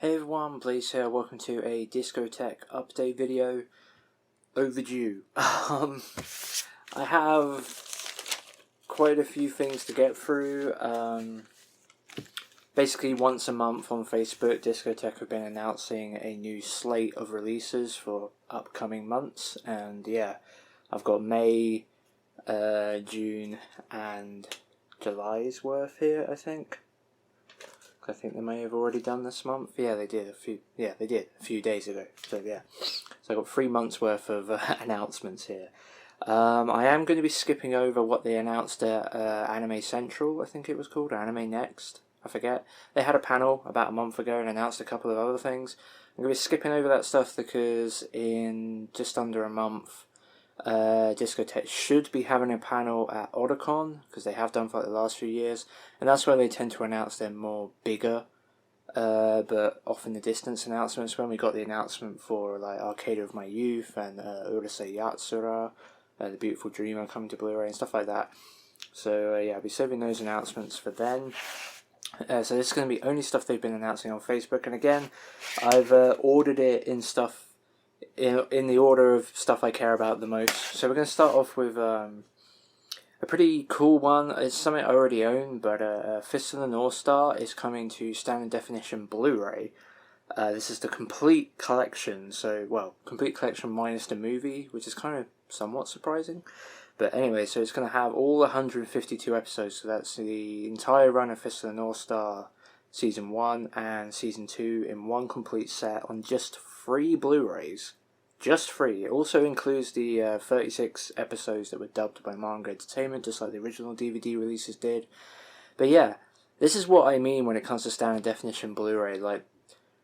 Hey everyone, Blaze here, welcome to a Discotek update video. Overdue. I have quite a few things to get through. Basically once a month on Facebook, Discotek have been announcing a new slate of releases for upcoming months. And yeah, I've got May, June and July's worth here, I think. I think they may have already done this month. Yeah, they did a few days ago. So yeah, so I got 3 months worth of announcements here. I am going to be skipping over what they announced at Anime Central, I think it was called, Anime Next, I forget. They had a panel about a month ago and announced a couple of other things. I'm going to be skipping over that stuff because in just under a month, Discotek should be having a panel at Otakon, because they have done for like the last few years, and that's where they tend to announce their more bigger but off in the distance announcements. When we got the announcement for like Arcade of My Youth and Urusei Yatsura, The Beautiful Dreamer coming to Blu-ray and stuff like that. So yeah, I'll be saving those announcements for then. So this is going to be only stuff they've been announcing on Facebook, and again, I've ordered it in stuff in the order of stuff I care about the most. So we're going to start off with a pretty cool one. It's something I already own, but Fist of the North Star is coming to standard definition Blu-ray. This is the complete collection, so, well, complete collection minus the movie, which is kind of somewhat surprising. But anyway, so it's going to have all 152 episodes, so that's the entire run of Fist of the North Star Season 1 and Season 2 in one complete set on just 3 Blu-rays. Just 3. It also includes the 36 episodes that were dubbed by Manga Entertainment, just like the original DVD releases did. But yeah, this is what I mean when it comes to standard definition Blu-ray. Like,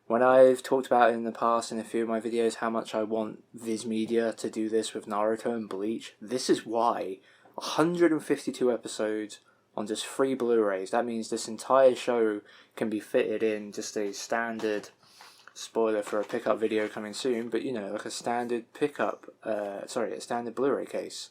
when I've talked about it in the past in a few of my videos how much I want Viz Media to do this with Naruto and Bleach, this is why. 152 episodes on just 3 Blu-rays. That means this entire show can be fitted in just a standard, spoiler for a pickup video coming soon, but you know, like a standard pickup, a standard Blu-ray case.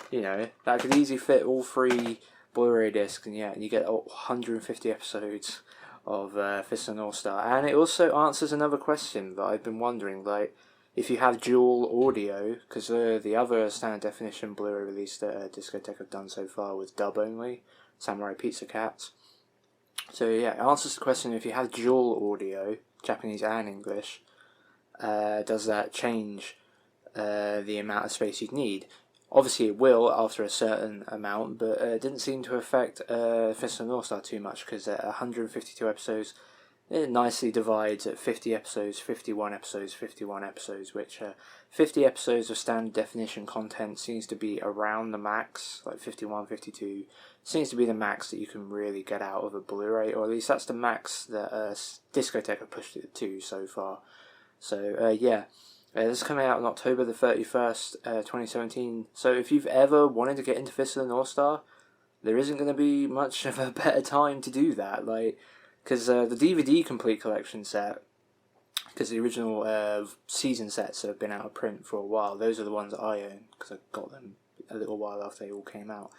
You know, that could easily fit all 3 Blu-ray discs, and yeah, you get 150 episodes of Fist of the North Star. And it also answers another question that I've been wondering, like, if you have dual audio, because the other standard definition Blu-ray release that Discotek have done so far was dub only, Samurai Pizza Cats. So yeah, it answers the question, if you have dual audio, Japanese and English, does that change the amount of space you'd need? Obviously it will after a certain amount, but it didn't seem to affect Fist of the North Star too much, because at 152 episodes, it nicely divides at 50 episodes, 51 episodes, 51 episodes, which 50 episodes of standard definition content seems to be around the max, like 51, 52, seems to be the max that you can really get out of a Blu-ray, or at least that's the max that Discotek have pushed it to so far. So yeah, this is coming out on October the 31st, 2017, so if you've ever wanted to get into Fist of the North Star, there isn't going to be much of a better time to do that, like, because the DVD complete collection set, because the original season sets have been out of print for a while, those are the ones that I own, because I got them a little while after they all came out.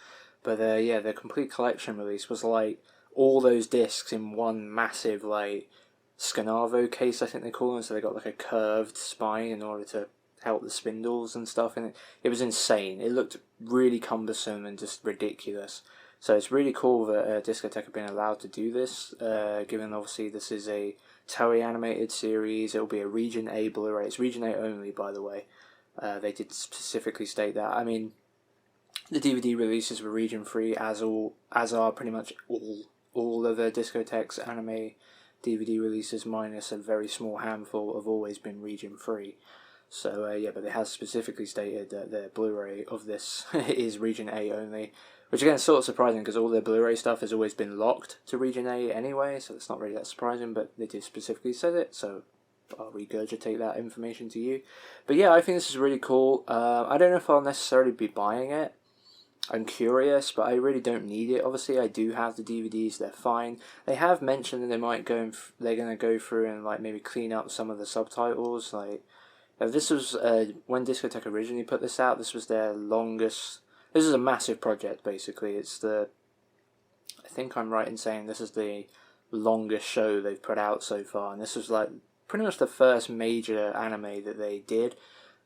But yeah, the complete collection release was like all those discs in one massive, like, Scanavo case, I think they call them, so they got like a curved spine in order to help the spindles and stuff, and it was insane. It looked really cumbersome and just ridiculous. So it's really cool that Discotek have been allowed to do this, given obviously this is a Toei animated series. It will be a Region A Blu-ray. It's Region A only, by the way. They did specifically state that. I mean, the DVD releases were Region 3, as are pretty much all of the Discotek's anime DVD releases, minus a very small handful, have always been Region 3. So yeah, but they have specifically stated that their Blu-ray of this is Region A only, which again is sort of surprising because all their Blu-ray stuff has always been locked to Region A anyway, so it's not really that surprising, but they did specifically say it, so I'll regurgitate that information to you. But yeah, I think this is really cool. I don't know if I'll necessarily be buying it. I'm curious, but I really don't need it. Obviously, I do have the DVDs; they're fine. They have mentioned that they might they're going to go through and like maybe clean up some of the subtitles. Like, this was when Discotek originally put this out. This was their longest. This is a massive project, basically. It's I think I'm right in saying this is the longest show they've put out so far, and this was like pretty much the first major anime that they did.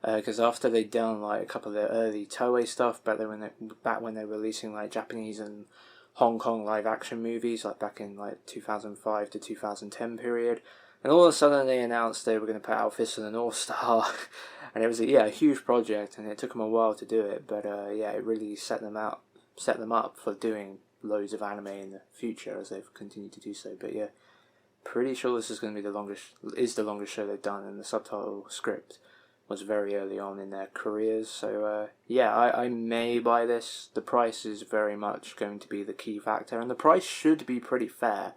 Because after they'd done like a couple of their early Toei stuff back when they were releasing like Japanese and Hong Kong live action movies, like back in like 2005 to 2010 period, and all of a sudden they announced they were going to put out Fist of the North Star, and it was a huge project, and it took them a while to do it, but it really set them up for doing loads of anime in the future as they've continued to do so. But yeah, pretty sure this is going to be the longest show they've done, and the subtitle script was very early on in their careers. So I may buy this. The price is very much going to be the key factor, and the price should be pretty fair,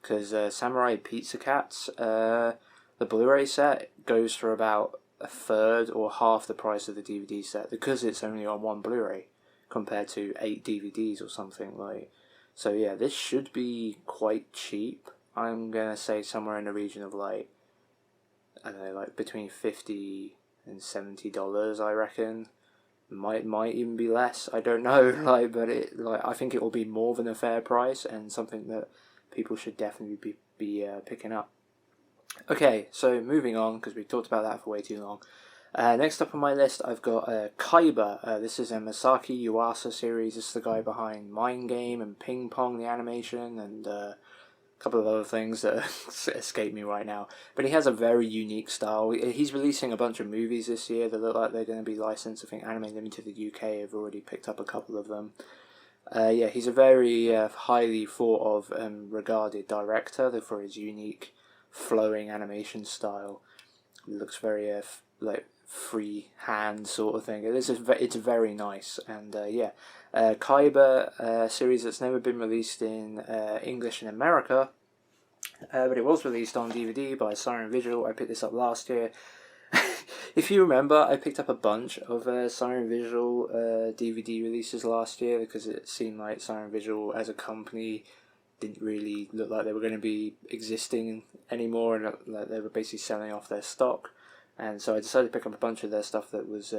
because Samurai Pizza Cats, the Blu-ray set, goes for about a third or half the price of the DVD set, because it's only on one Blu-ray compared to 8 DVDs or something like. So yeah, this should be quite cheap. I'm gonna say somewhere in the region of like, I don't know, like between $50 and $70, I reckon. Might even be less. I don't know. I think it will be more than a fair price, and something that people should definitely be picking up. Okay, so moving on, because we've talked about that for way too long. Next up on my list, I've got Kaiba. This is a Masaki Yuasa series. This is the guy behind Mind Game and Ping Pong, the animation, and a couple of other things that escape me right now. But he has a very unique style. He's releasing a bunch of movies this year that look like they're going to be licensed. I think Anime Limited the UK have already picked up a couple of them. He's a very highly thought of and regarded director for his unique flowing animation style. It looks very free hand sort of thing. It's very nice, and Kaiba, series that's never been released in English in America, but it was released on DVD by Siren Visual. I picked this up last year. If you remember, I picked up a bunch of Siren Visual DVD releases last year, because it seemed like Siren Visual as a company didn't really look like they were going to be existing anymore, and like they were basically selling off their stock. And so I decided to pick up a bunch of their stuff that was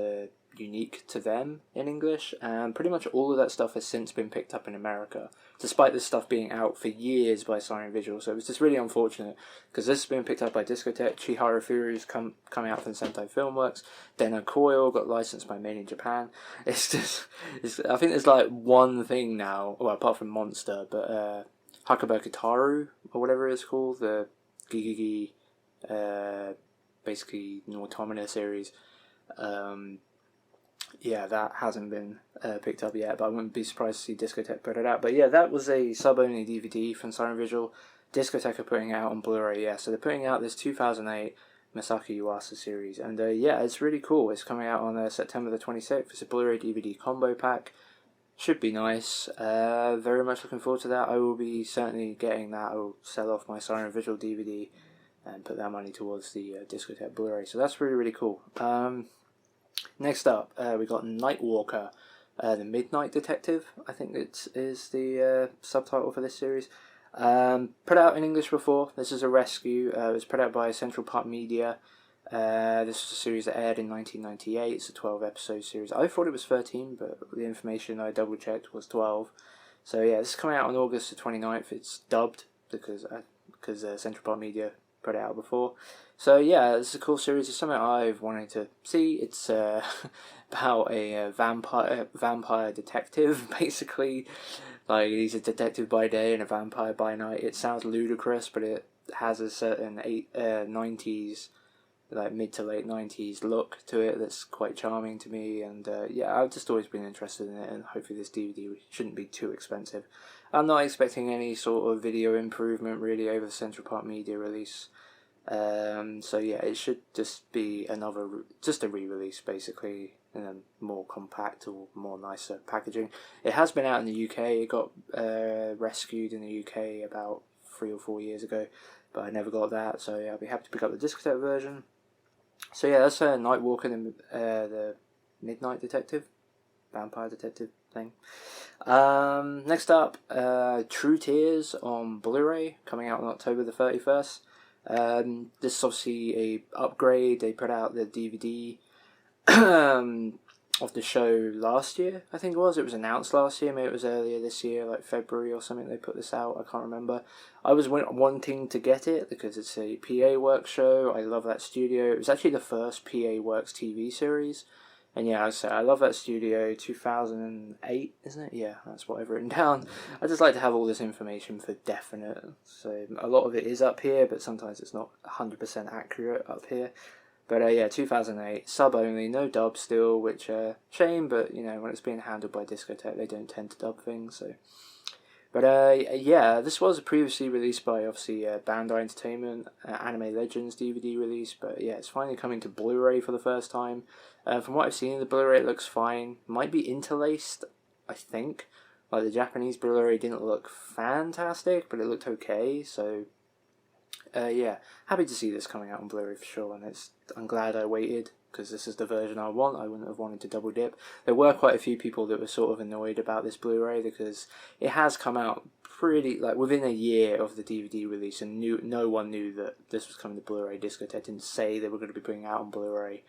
unique to them in English, and pretty much all of that stuff has since been picked up in America, despite this stuff being out for years by Siren Visual. So it was just really unfortunate, because this has been picked up by Discotek. Chihiro Furu's coming out from Sentai Filmworks. Denno Coil got licensed by Made in Japan. I think there's like one thing now, well, apart from Monster, but Hakuba Kitaru, or whatever it's called, the Gigigi, basically Automata series. That hasn't been picked up yet, but I wouldn't be surprised to see Discotek put it out. But yeah, that was a sub-only DVD from Siren Visual. Discotek are putting it out on Blu-ray, so they're putting out this 2008 Masaki Yuasa series, and it's really cool. It's coming out on September the 26th. It's a Blu-ray DVD combo pack. Should be nice. Very much looking forward to that. I will be certainly getting that. I will sell off my Siren Visual DVD and put that money towards the Discotek Blu-ray. So that's really, really cool. Next up, we got Nightwalker, the Midnight Detective, I think it is the subtitle for this series. Put out in English before. This is a rescue. It was put out by Central Park Media. This was a series that aired in 1998. It's a 12-episode series. I thought it was 13, but the information I double-checked was 12. So yeah, this is coming out on August the 29th. It's dubbed, because Central Park Media put it out before. So yeah, it's a cool series. It's something I've wanted to see. It's about a vampire detective, basically. Like, he's a detective by day and a vampire by night. It sounds ludicrous, but it has a certain 90s, like mid to late 90s look to it that's quite charming to me. And I've just always been interested in it, and hopefully this DVD shouldn't be too expensive. I'm not expecting any sort of video improvement really over the Central Park Media release. It should just be just a re-release basically, in a more compact or more nicer packaging. It has been out in the UK. It got rescued in the UK about 3 or 4 years ago, but I never got that. So yeah, I'll be happy to pick up the Discotek version. So yeah, that's Nightwalker, the Midnight Detective, vampire detective thing. Next up, True Tears on Blu-ray, coming out on October the 31st. This is obviously a upgrade. They put out the DVD of the show last year, I think it was. It was announced last year, maybe it was earlier this year, like February or something they put this out, I can't remember. I was wanting to get it because it's a PA Works show, I love that studio. It was actually the first PA Works TV series, and yeah, I love that studio, 2008, isn't it? Yeah, that's what I've written down. I just like to have all this information for definite, so a lot of it is up here, but sometimes it's not 100% accurate up here. But yeah, 2008, sub only, no dub still, which shame, but you know, when it's being handled by Discotek, they don't tend to dub things, so. But yeah, this was previously released by, obviously, Bandai Entertainment, Anime Legends DVD release, but yeah, it's finally coming to Blu-ray for the first time. From what I've seen in the Blu-ray, it looks fine. Might be interlaced, I think. Like, the Japanese Blu-ray didn't look fantastic, but it looked okay, so. Yeah, happy to see this coming out on Blu-ray for sure, and I'm glad I waited, because this is the version I want. I wouldn't have wanted to double dip. There were quite a few people that were sort of annoyed about this Blu-ray, because it has come out pretty, like, within a year of the DVD release, and no one knew that this was coming to Blu-ray. Discotek didn't say they were going to be bringing it out on Blu-ray,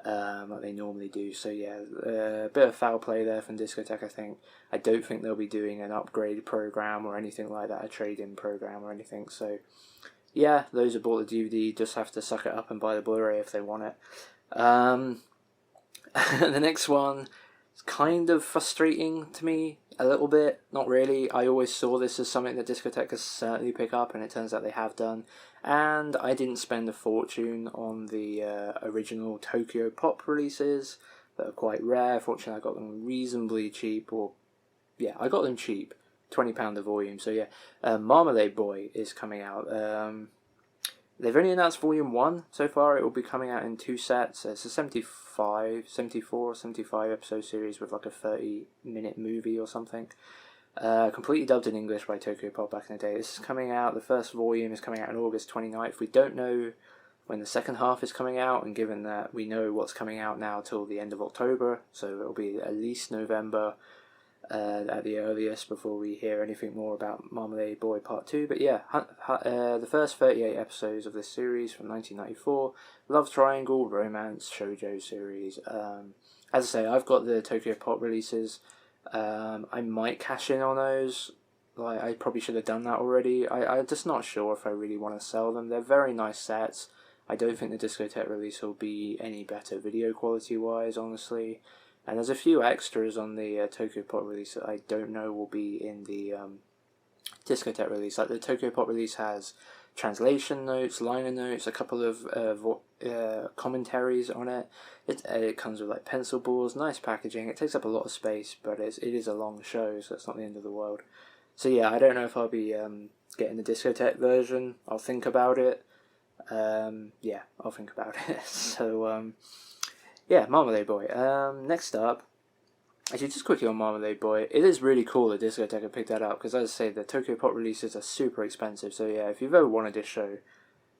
like they normally do, so yeah, a bit of foul play there from Discotek, I think. I don't think they'll be doing an upgrade program or anything like that, a trade-in program or anything, so. Yeah, those who bought the DVD just have to suck it up and buy the Blu-ray if they want it. The next one is kind of frustrating to me, a little bit. Not really. I always saw this as something that Discotek could certainly pick up, and it turns out they have done. And I didn't spend a fortune on the original Tokyo Pop releases that are quite rare. Fortunately, I got them reasonably cheap, yeah, I got them cheap. £20 a volume, so yeah. Marmalade Boy is coming out. They've only announced volume 1 so far. It will be coming out in 2 sets. It's a 74 or 75 episode series with like a 30-minute movie or something. Completely dubbed in English by Tokyo Pop back in the day. This is coming out, the first volume is coming out on August 29th. We don't know when the second half is coming out, and given that we know what's coming out now till the end of October, so it'll be at least November at the earliest before we hear anything more about Marmalade Boy Part 2. But yeah, the first 38 episodes of this series from 1994, love triangle, romance, shoujo series. As I say, I've got the Tokyo Pop releases. I might cash in on those. Like, I probably should have done that already. I'm just not sure if I really want to sell them. They're very nice sets. I don't think the Discotek release will be any better video quality wise, honestly. And there's a few extras on the Tokyo Pop release that I don't know will be in the Discotek release. Like, the Tokyo Pop release has translation notes, liner notes, a couple of commentaries on it. It comes with like pencil balls, nice packaging. It takes up a lot of space, but it is a long show, so it's not the end of the world. So yeah, I don't know if I'll be getting the Discotek version. I'll think about it. Yeah, I'll think about it. So yeah, Marmalade Boy. Next up, actually, just quickly on Marmalade Boy, it is really cool that Discotek have picked that up, because as I say, the Tokyo Pop releases are super expensive, so yeah, if you've ever wanted this show,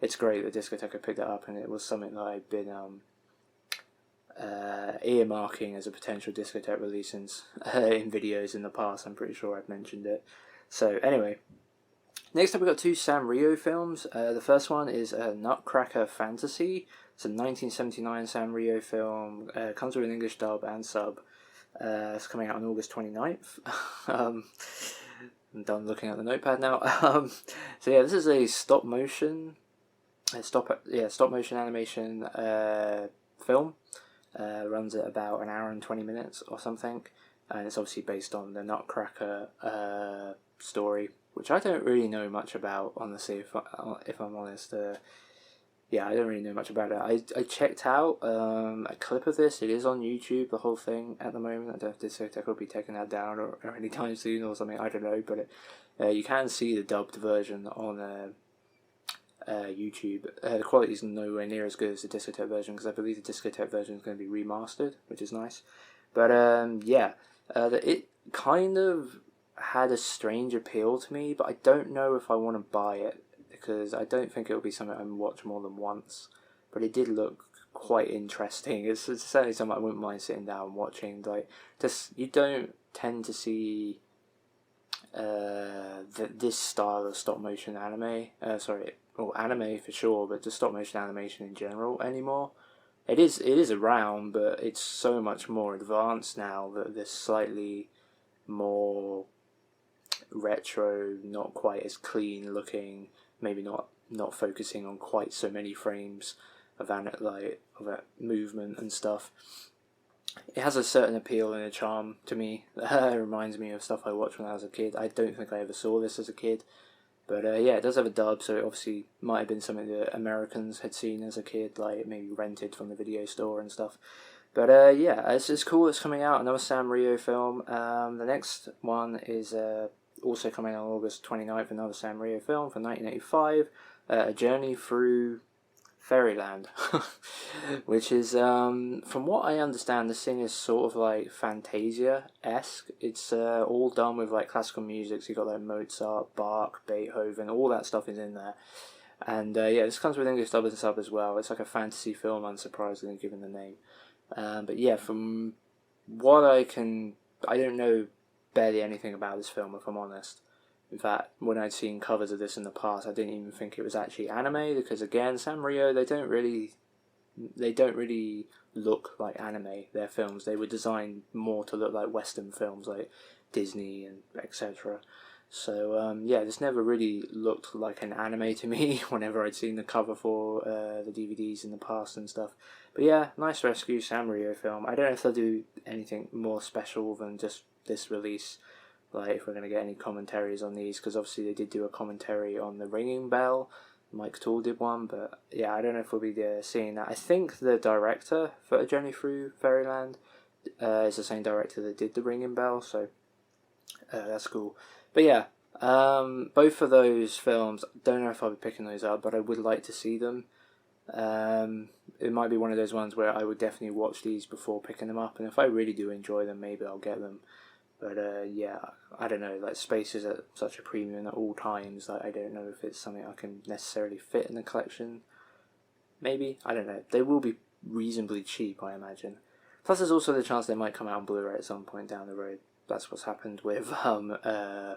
it's great that Discotek have picked that up, and it was something that I've been earmarking as a potential Discotek release in videos in the past. I'm pretty sure I've mentioned it. So anyway, next up we've got 2 Sanrio films. The first one is Nutcracker Fantasy. It's a 1979 Sanrio film. Comes with an English dub and sub. It's coming out on August 29th. I'm done looking at the notepad now. So yeah, this is a stop motion animation film. Runs at about an hour and 20 minutes or something, and it's obviously based on the Nutcracker story, which I don't really know much about, honestly, if I'm honest. Yeah, I don't really know much about it. I checked out a clip of this. It is on YouTube, the whole thing, at the moment. I don't know if Discotek will be taking that down or anytime soon or something, I don't know, but you can see the dubbed version on YouTube. The quality is nowhere near as good as the Discotek version, because I believe the Discotek version is going to be remastered, which is nice. But yeah, it kind of had a strange appeal to me, but I don't know if I want to buy it, because I don't think it will be something I watch more than once. But it did look quite interesting. It's certainly something I wouldn't mind sitting down and watching. Like, you don't tend to see this style of stop motion anime. Anime for sure, but just stop motion animation in general anymore. it is around, but it's so much more advanced now that there's slightly more retro, not quite as clean looking, maybe not focusing on quite so many frames of movement and stuff. It has a certain appeal and a charm to me. It reminds me of stuff I watched when I was a kid. I don't think I ever saw this as a kid, but yeah, it does have a dub, so it obviously might have been something that Americans had seen as a kid, like maybe rented from the video store and stuff. But yeah, it's cool. It's coming out, another Sanrio film. The next one is also coming out on August 29th, another Sanrio film from 1985, A Journey Through Fairyland, which is, from what I understand, the thing is sort of like Fantasia-esque. It's all done with like classical music, so you got like Mozart, Bach, Beethoven, all that stuff is in there. And yeah, this comes with English dub and sub as well. It's like a fantasy film, unsurprisingly, given the name. But yeah, from what I don't know barely anything about this film, if I'm honest. In fact, when I'd seen covers of this in the past, I didn't even think it was actually anime, because again, Sanrio, they don't really look like anime, their films. They were designed more to look like Western films, like Disney and etc. So yeah, this never really looked like an anime to me whenever I'd seen the cover for the DVDs in the past and stuff. But yeah, nice rescue Sanrio film. I don't know if they'll do anything more special than just this release, like if we're going to get any commentaries on these, because obviously they did do a commentary on The Ringing Bell. Mike Toole did one, but yeah, I don't know if we'll be seeing that. I think the director for A Journey Through Fairyland is the same director that did The Ringing Bell, so that's cool. But yeah, both of those films, don't know if I'll be picking those up, but I would like to see them. It might be one of those ones where I would definitely watch these before picking them up, and if I really do enjoy them, maybe I'll get them. But yeah, I don't know, like space is at such a premium at all times, like I don't know if it's something I can necessarily fit in the collection. Maybe, I don't know. They will be reasonably cheap, I imagine. Plus there's also the chance they might come out on Blu-ray at some point down the road. That's what's happened with, oh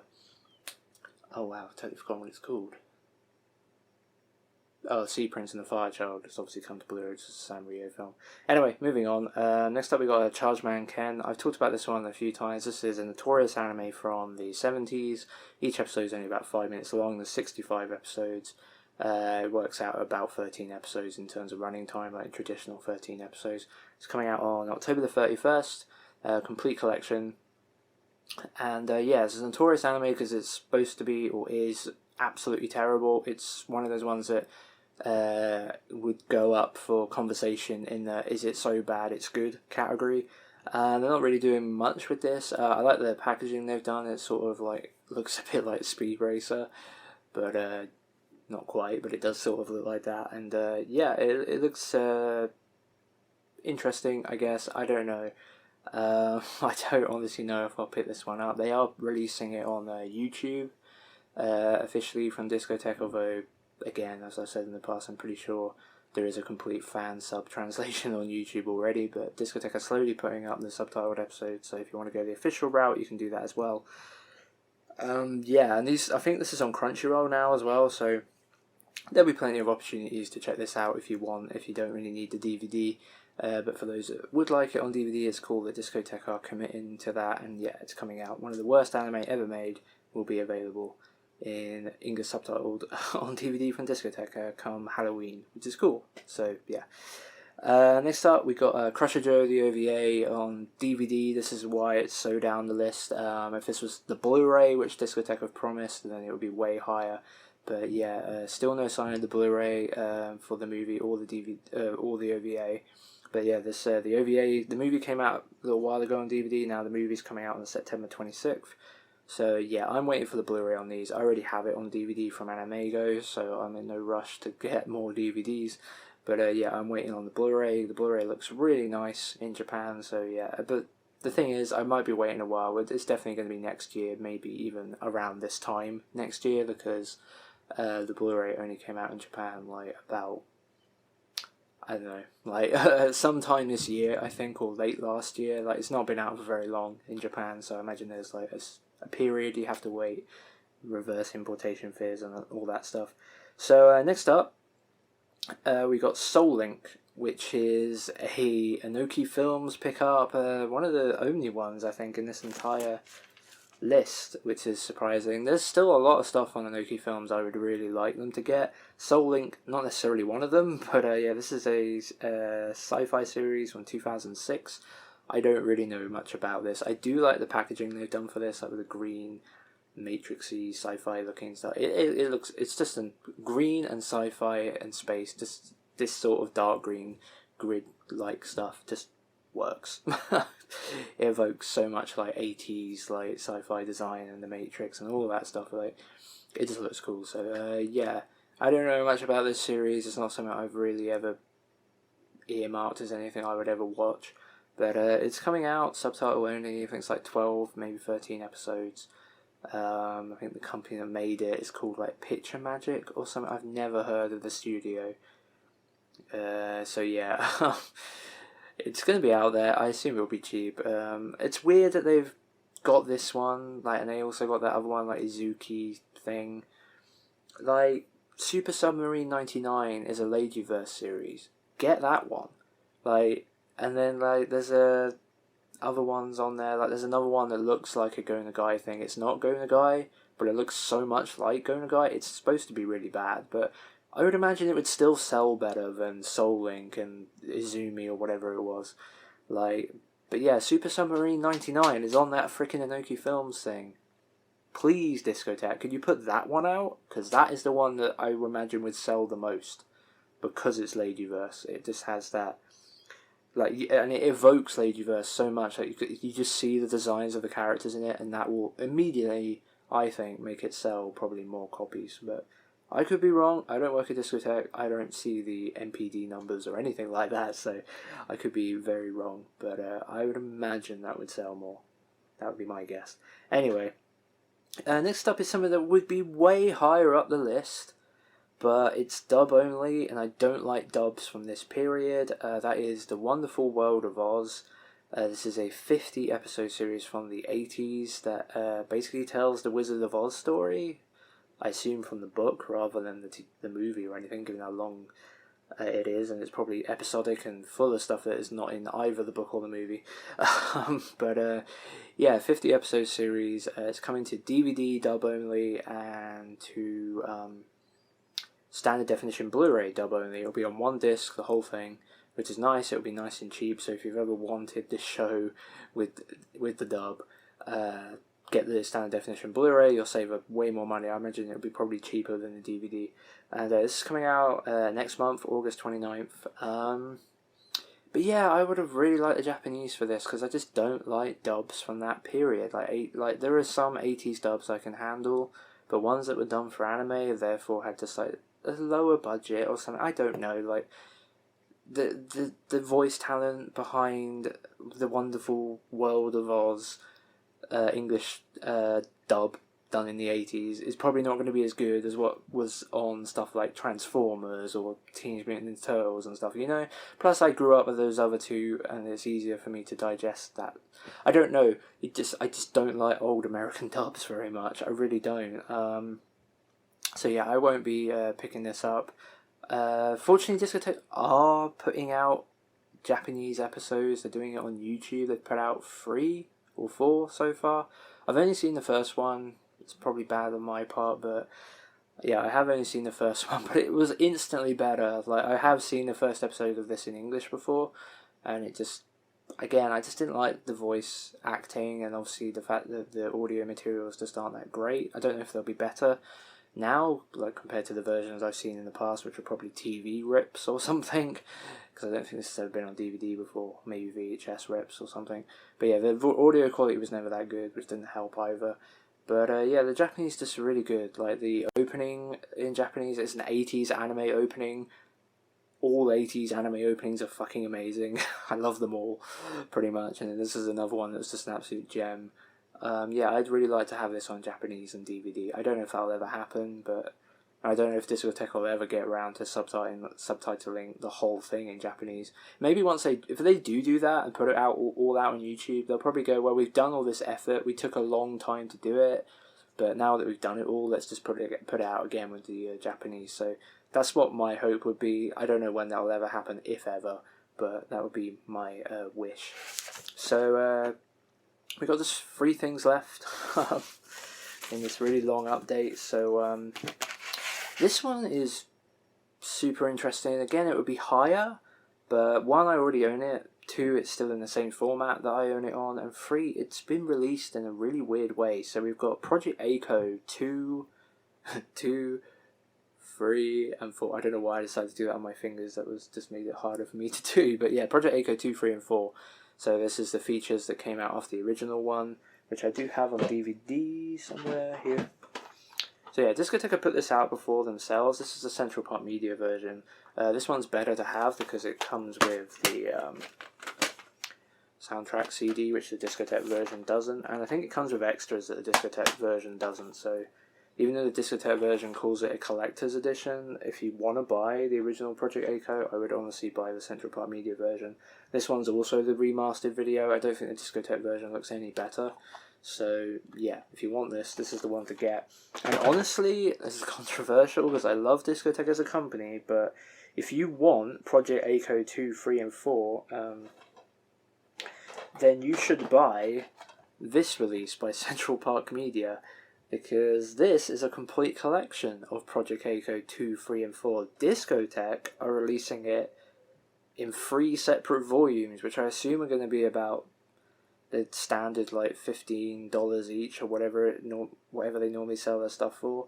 wow, I've totally forgotten what it's called. Oh, Sea Prince and the Fire Child. It's obviously come to Blu-ray. It's a Sanrio film. Anyway, moving on. Next up we got Chargeman Ken. I've talked about this one a few times. This is a notorious anime from the 70s. Each episode is only about 5 minutes long. There's 65 episodes. It works out about 13 episodes in terms of running time, like traditional 13 episodes. It's coming out on October the 31st. Complete collection. And yeah, it's a notorious anime because it's supposed to be, or is, absolutely terrible. It's one of those ones that would go up for conversation in the "is it so bad it's good" category. They're not really doing much with this. I like the packaging they've done. It sort of like looks a bit like Speed Racer, but not quite. But it does sort of look like that. And yeah, it looks interesting, I guess. I don't know. I don't honestly know if I'll pick this one up. They are releasing it on YouTube officially from Discotek, although again, as I said in the past, I'm pretty sure there is a complete fan sub translation on YouTube already, but Discotek are slowly putting up the subtitled episodes, so if you want to go the official route, you can do that as well. Yeah, and I think this is on Crunchyroll now as well, so there'll be plenty of opportunities to check this out if you want, if you don't really need the DVD. But for those that would like it on DVD, it's cool that Discotek are committing to that, and yeah, it's coming out. One of the worst anime ever made will be available in English subtitled on DVD from Discotek come Halloween, which is cool. So yeah. Next up, we got Crusher Joe, the OVA on DVD. This is why it's so down the list. If this was the Blu-ray, which Discotek have promised, then it would be way higher. But yeah, still no sign of the Blu-ray for the movie or the DVD or the OVA. But yeah, this the OVA, the movie came out a little while ago on DVD. Now the movie's coming out on September 26th. So yeah, I'm waiting for the Blu-ray on these. I already have it on DVD from Animego, so I'm in no rush to get more DVDs. But yeah, I'm waiting on the Blu-ray. The Blu-ray looks really nice in Japan, so yeah. But the thing is, I might be waiting a while. It's definitely going to be next year, maybe even around this time next year, because the Blu-ray only came out in Japan like about, I don't know, like sometime this year, I think, or late last year. Like, it's not been out for very long in Japan, so I imagine there's like a period you have to wait, reverse importation fees and all that stuff. So next up, we got Soullink, which is a Inoki Films pickup, one of the only ones I think in this entire list, which is surprising. There's still a lot of stuff on Inoki Films I would really like them to get. Soullink, not necessarily one of them, but yeah, this is a sci-fi series from 2006. I don't really know much about this. I do like the packaging they've done for this, like with the green, matrixy, sci-fi looking stuff. It looks, it's just a green and sci-fi and space, just this sort of dark green grid-like stuff just works. It evokes so much like 80s like sci-fi design and the Matrix and all that stuff. Like, it just looks cool. So yeah, I don't know much about this series. It's not something I've really ever earmarked as anything I would ever watch. But it's coming out subtitle only. I think it's like 12, maybe 13 episodes. I think the company that made it is called like Picture Magic or something. I've never heard of the studio. So yeah, it's going to be out there. I assume it'll be cheap. It's weird that they've got this one, like, and they also got that other one, like Izuki thing. Like, Super Submarine 99 is a Ladyverse series. Get that one. Like, and then like there's other ones on there. Like, there's another one that looks like a Go Nagai thing. It's not Go Nagai, but it looks so much like Go Nagai. It's supposed to be really bad, but I would imagine it would still sell better than Soullink and Izumi or whatever it was. Like, but yeah, Super Submarine 99 is on that freaking Inoki Films thing. Please, Discotek, could you put that one out? Because that is the one that I would imagine would sell the most. Because it's Ladyverse. It just has that, like, and it evokes Ladyverse so much. Like, you just see the designs of the characters in it, and that will immediately, I think, make it sell probably more copies. But I could be wrong. I don't work at Discotek. I don't see the NPD numbers or anything like that, so I could be very wrong. But I would imagine that would sell more. That would be my guess. Anyway, next up is something that would be way higher up the list, but it's dub only, and I don't like dubs from this period. That is The Wonderful World of Oz. This is a 50 episode series from the 80s that basically tells the Wizard of Oz story. I assume from the book rather than the movie or anything, given how long it is, and it's probably episodic and full of stuff that is not in either the book or the movie. But yeah, 50 episode series. It's coming to DVD dub only and to standard definition Blu-ray dub only. It'll be on one disc, the whole thing, which is nice. It'll be nice and cheap. So if you've ever wanted this show with the dub, get the standard definition Blu-ray, you'll save way more money. I imagine it'll be probably cheaper than the DVD. And this is coming out next month, August 29th. But yeah, I would have really liked the Japanese for this, because I just don't like dubs from that period. Like there are some 80s dubs I can handle, but ones that were done for anime, therefore had just like a lower budget or something. I don't know, like the voice talent behind The Wonderful World of Oz English dub done in the 80s is probably not going to be as good as what was on stuff like Transformers or Teenage Mutant Ninja Turtles and stuff, you know? Plus I grew up with those other two, and it's easier for me to digest that. I don't know, I just don't like old American dubs very much. I really don't. So yeah, I won't be picking this up. Fortunately, Discotek are putting out Japanese episodes. They're doing it on YouTube. They've put out 3 or 4 so far. I've only seen the first one. It's probably bad on my part, but yeah, I have only seen the first one, but it was instantly better. Like, I have seen the first episode of this in English before, and it just, again, I just didn't like the voice acting, and obviously the fact that the audio materials just aren't that great. I don't know if they'll be better now, like compared to the versions I've seen in the past, which are probably TV rips or something, because I don't think this has ever been on DVD before, maybe VHS rips or something. But yeah, the audio quality was never that good, which didn't help either. But yeah, the Japanese just really good. Like, the opening in Japanese, it's an 80s anime opening. All 80s anime openings are fucking amazing. I love them all, pretty much. And this is another one that's just an absolute gem. Yeah, I'd really like to have this on Japanese and DVD. I don't know if that'll ever happen, but I don't know if Discotek will ever get around to subtitling the whole thing in Japanese. Maybe if they do that and put it out all out on YouTube, they'll probably go, well, we've done all this effort, we took a long time to do it, but now that we've done it all, let's just put it out again with the Japanese. So that's what my hope would be. I don't know when that will ever happen, if ever, but that would be my wish. So we got just 3 things left in this really long update. So this one is super interesting. Again, it would be higher, but 1, I already own it. 2, it's still in the same format that I own it on, and 3, it's been released in a really weird way. So we've got Project Echo 2, 3 and 4. I don't know why I decided to do that on my fingers. That was just made it harder for me to do. But yeah, Project Echo 2, 3 and 4. So this is the features that came out after the original one, which I do have on DVD somewhere here. So yeah, Discotek put this out before themselves. This is the Central Park Media version. This one's better to have because it comes with the soundtrack CD, which the Discotek version doesn't. And I think it comes with extras that the Discotek version doesn't. So even though the Discotek version calls it a collector's edition, if you want to buy the original Project Echo, I would honestly buy the Central Park Media version. This one's also the remastered video. I don't think the Discotek version looks any better. So yeah, if you want this, this is the one to get. And honestly, this is controversial because I love Discotek as a company, but if you want Project Echo 2, 3 and 4, then you should buy this release by Central Park Media, because this is a complete collection of Project Echo 2, 3 and 4. Discotek are releasing it in 3 separate volumes, which I assume are going to be about the standard like $15 each or whatever they normally sell their stuff for,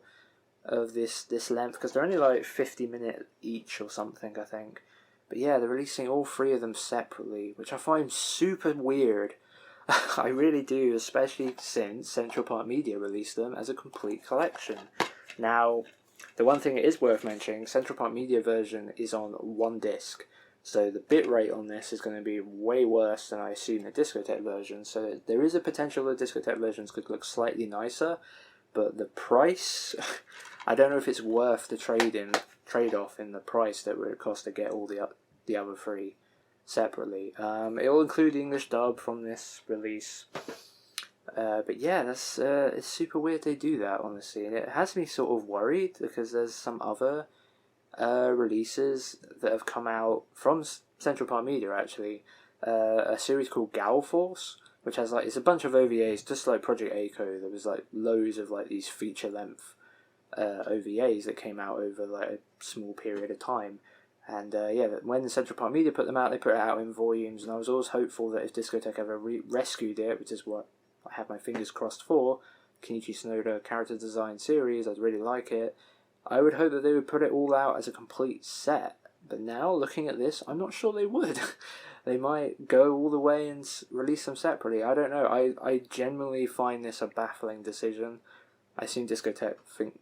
of this length, because they're only like 50-minute each or something, I think. But yeah, they're releasing all 3 of them separately, which I find super weird. I really do, especially since Central Park Media released them as a complete collection. Now, the one thing it is worth mentioning, Central Park Media version is on 1 disc, so the bitrate on this is going to be way worse than I assume the Discotek version, so there is a potential that Discotek versions could look slightly nicer, but the price, I don't know if it's worth the trade-off in the price that it would cost to get all the other 3 separately. It will include the English dub from this release, but yeah, that's it's super weird they do that, honestly, and it has me sort of worried because there's some other releases that have come out from Central Park Media, actually. A series called Gal Force, which has it's a bunch of OVAs, just like Project Echo. There was loads of these feature length OVAs that came out over a small period of time. And yeah, when Central Park Media put them out, they put it out in volumes, and I was always hopeful that if Discotek ever rescued it, which is what I have my fingers crossed for, Kenichi Tsunoda character design series, I'd really like it. I would hope that they would put it all out as a complete set. But now, looking at this, I'm not sure they would. They might go all the way and release them separately. I don't know. I genuinely find this a baffling decision. I assume Discotek think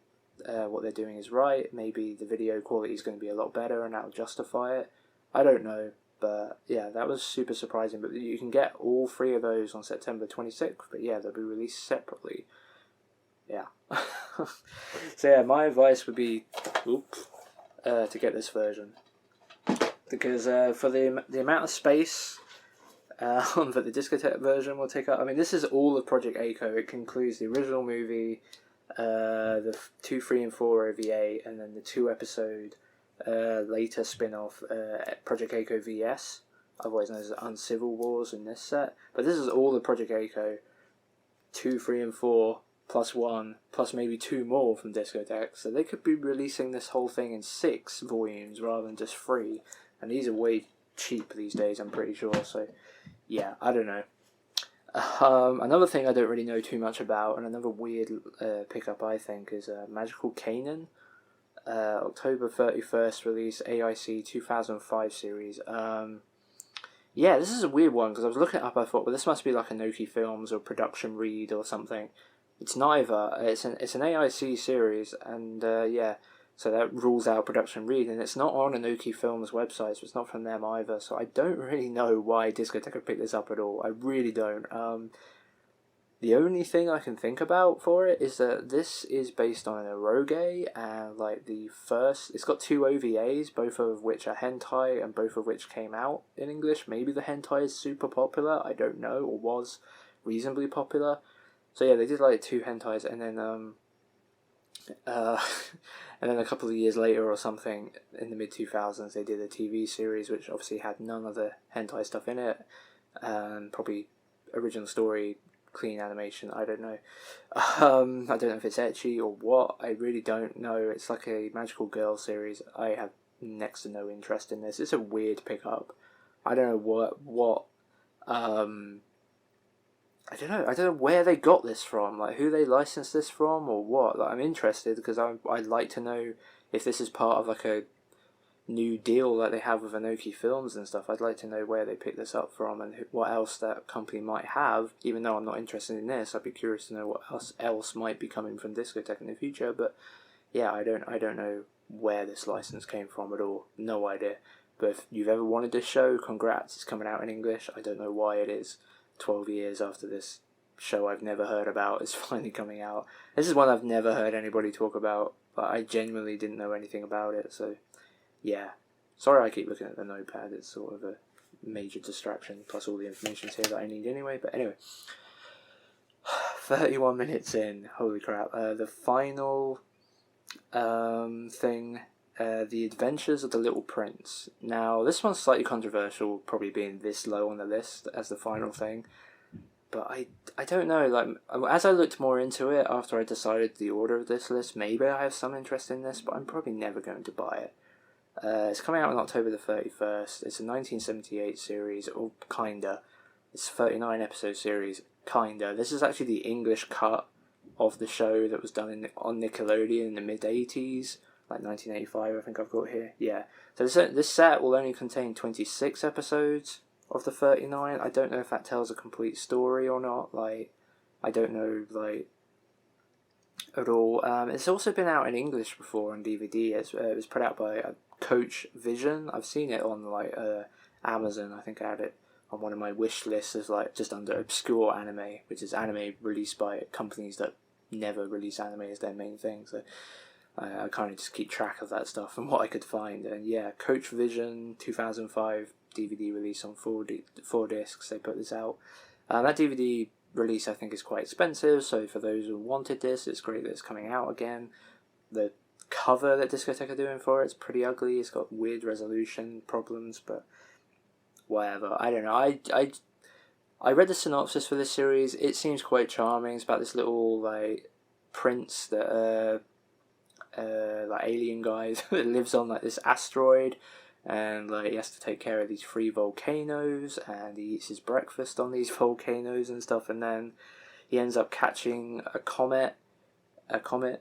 what they're doing is right. Maybe the video quality is going to be a lot better and that'll justify it. I don't know. But yeah, that was super surprising. But you can get all 3 of those on September 26th. But yeah, they'll be released separately. Yeah. So yeah, my advice would be to get this version, because for the amount of space that the Discotek version will take up. I mean, this is all of Project Echo. It includes the original movie, the 2, 3 and 4 OVA, and then the 2-episode later spin-off Project Echo VS, otherwise known as Uncivil Wars, in this set. But this is all of Project Echo 2, 3 and 4 plus 1 plus maybe 2 more from Discotek, so they could be releasing this whole thing in 6 volumes rather than just 3, and these are way cheap these days, I'm pretty sure. So yeah, I don't know. Another thing I don't really know too much about, and another weird pickup I think, is Magical Kanan, October 31st release, AIC 2005 series. Yeah, this is a weird one because I was looking it up. I thought, well, this must be like a Noki Films or Production Read or something. It's neither. It's an AIC series, and yeah, so that rules out Production Read, and it's not on Anoki Films website, so it's not from them either. So I don't really know why Discotek have picked this up at all. I really don't. The only thing I can think about for it is that this is based on an eroge, and it's got 2 OVAs, both of which are hentai, and both of which came out in English. Maybe the hentai is super popular, I don't know, or was reasonably popular. So yeah, they did 2 hentais, and then Uh, and then a couple of years later or something, in the mid-2000s, they did a TV series which obviously had none of the hentai stuff in it, and probably original story, clean animation, I don't know. I don't know if it's ecchi or what, I really don't know. It's like a magical girl series. I have next to no interest in this. It's a weird pickup. I don't know I don't know. I don't know where they got this from, like who they licensed this from or what. Like, I'm interested because I'd like to know if this is part of like a new deal that they have with Anoki Films and stuff. I'd like to know where they picked this up from and what else that company might have. Even though I'm not interested in this, I'd be curious to know what else might be coming from Discotek in the future. But yeah, I don't know where this license came from at all. No idea. But if you've ever wanted this show, congrats. It's coming out in English. I don't know why it is. 12 years after this show I've never heard about is finally coming out. This is one I've never heard anybody talk about, but I genuinely didn't know anything about it, so yeah. Sorry I keep looking at the notepad, it's sort of a major distraction, plus all the information's here that I need anyway, but anyway. 31 minutes in, holy crap. The final thing, The Adventures of the Little Prince. Now, this one's slightly controversial, probably being this low on the list as the final thing. But I don't know, like, as I looked more into it after I decided the order of this list, maybe I have some interest in this, but I'm probably never going to buy it. It's coming out on October the 31st. It's a 1978 series, or kinda. It's a 39 episode series, kinda. This is actually the English cut of the show that was done on Nickelodeon in the mid-80s. Like 1985, I think I've got here. Yeah. So this set will only contain 26 episodes of the 39. I don't know if that tells a complete story or not. Like, I don't know, like, at all. It's also been out in English before on DVD. It was put out by Coach Vision. I've seen it on, like, Amazon. I think I had it on one of my wish lists as, like, just under obscure anime, which is anime released by companies that never release anime as their main thing. So I kind of just keep track of that stuff and what I could find. And yeah, Coach Vision 2005 DVD release on four discs. They put this out. That DVD release I think is quite expensive, so for those who wanted this, it's great that it's coming out again. The cover that Discotek are doing for it's pretty ugly. It's got weird resolution problems, but whatever. I don't know. I read the synopsis for this series. It seems quite charming. It's about this little like prince that like alien guys that lives on like this asteroid, and like he has to take care of these 3 volcanoes, and he eats his breakfast on these volcanoes and stuff, and then he ends up catching a comet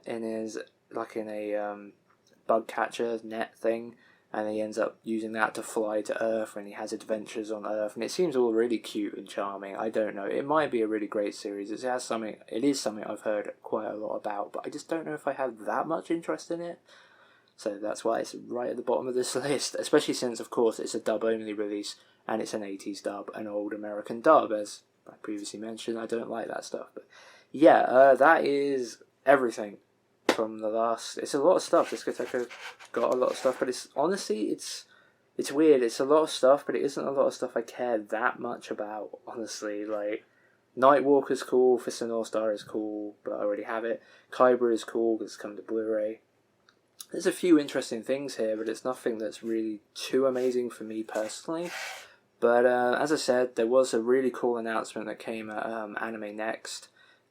in his like in a bug catcher net thing, and he ends up using that to fly to Earth, and he has adventures on Earth, and it seems all really cute and charming. I don't know, it might be a really great series. It is something I've heard quite a lot about, but I just don't know if I have that much interest in it. So that's why it's right at the bottom of this list, especially since, of course, it's a dub-only release, and it's an 80s dub, an old American dub, as I previously mentioned. I don't like that stuff, but yeah, that is everything from the last. It's a lot of stuff. Discotek got a lot of stuff, but it's honestly, it's weird. It's a lot of stuff, but it isn't a lot of stuff I care that much about, honestly. Like, Nightwalker's cool, Fist of North Star is cool, but I already have it. Kaiba is cool, because it's come to Blu-ray. There's a few interesting things here, but it's nothing that's really too amazing for me personally. But as I said, there was a really cool announcement that came at Anime Next.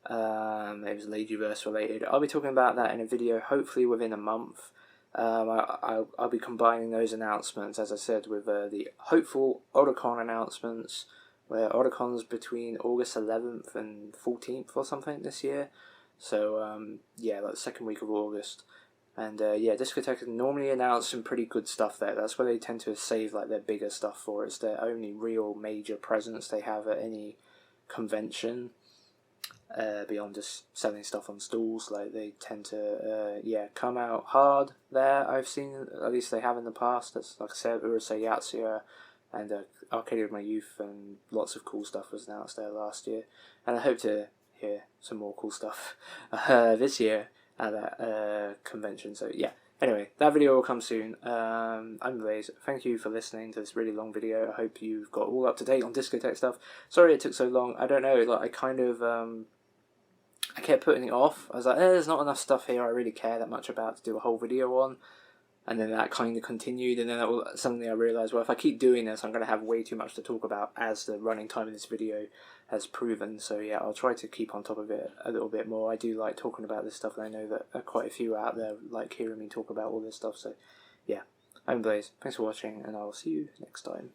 It was Ladyverse related. I'll be talking about that in a video, hopefully within a month. I'll be combining those announcements, as I said, with the hopeful Otakon announcements, where Otakon's between August 11th and 14th or something this year. So, yeah, like the second week of August. And yeah, Discotek normally announce some pretty good stuff there. That's where they tend to save like their bigger stuff for. It's their only real major presence they have at any convention, beyond just selling stuff on stalls. Like, they tend to yeah, come out hard there. I've seen, at least they have in the past. That's, like I said, Urusei Yatsura and Arcadia of My Youth, and lots of cool stuff was announced there last year. And I hope to hear some more cool stuff this year at that convention. So yeah, anyway, that video will come soon. I'm Blaze. Thank you for listening to this really long video. I hope you've got all up to date on Discotek stuff. Sorry it took so long. I don't know, like, I kind of I kept putting it off. I was like, there's not enough stuff here I really care that much about to do a whole video on. And then that kind of continued, and then suddenly I realised, well, if I keep doing this, I'm going to have way too much to talk about, as the running time of this video has proven. So yeah, I'll try to keep on top of it a little bit more. I do like talking about this stuff, and I know that quite a few out there like hearing me talk about all this stuff. So yeah, I'm Blaze. Thanks for watching, and I'll see you next time.